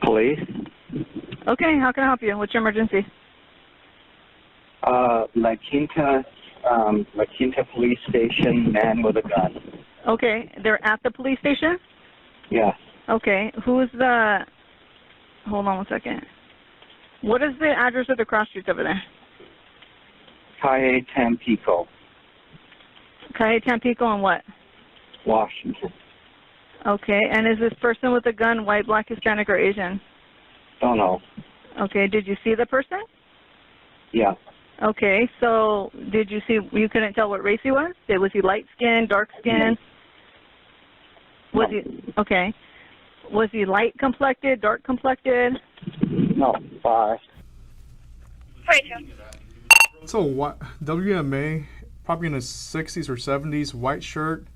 Police. Okay, how can I help you? What's your emergency? La Quinta Police Station, man with a gun. Okay, they're at the police station? Yes. Okay, who's the... Hold on one second. What is the address of the cross streets over there? Calle Tampico, Calle Tampico and what? Washington. Okay, and is this person with a gun white, black, Hispanic, or Asian? Don't know. Okay, did you see the person? Yeah. Okay, so did you see, you couldn't tell what race he was? Was he light skinned, dark skinned? No. Was he, okay. Was he light complected, dark complected? No. Bye. 42. So what? WMA, probably in his 60s or 70s, white shirt,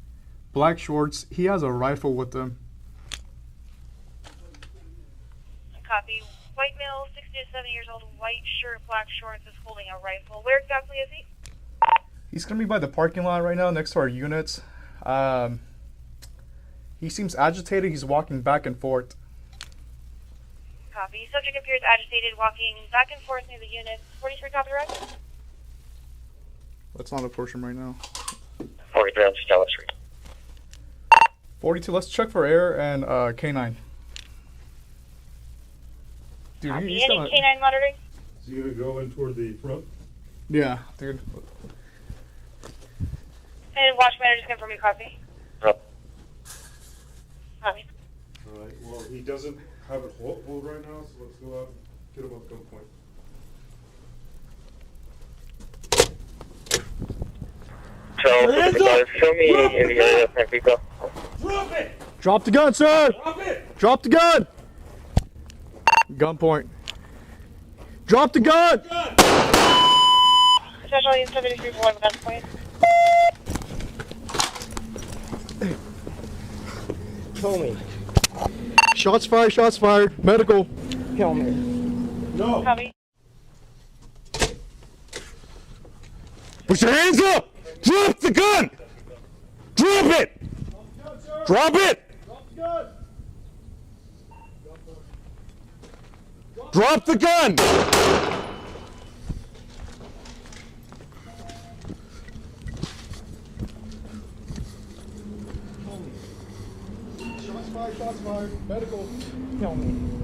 black shorts. He has a rifle with him. Copy. White male, 60 to 70 years old, white shirt, black shorts, is holding a rifle. Where exactly is he? He's gonna be by the parking lot right now, next to our units. He seems agitated. He's walking back and forth. Copy. Subject appears agitated, walking back and forth near the units. 43, copy, right? Let's not approach him right now. 43 on Stella Street. 42. Let's check for air and K9. Dude, Copy. he's Any gonna... K9 monitoring? Is he gonna go in toward the front? Yeah, dude. And watch manager just confirm you copy. Yep. Copy. Alright, well, he doesn't have it hold right now, so let's go out and get him at gunpoint. So, show me in the area of Tampico. Drop it! Drop the gun, sir! Drop it! Drop the gun! Gunpoint. Drop the gun! Special Unit 73 for one gun point. Kill me. Shots fired, shots fired. Medical. Kill me. No! Copy. Put your hands up! Drop the gun! Drop it! Drop it! Drop the gun! Shots fired, shots fired. Medical. Kill me.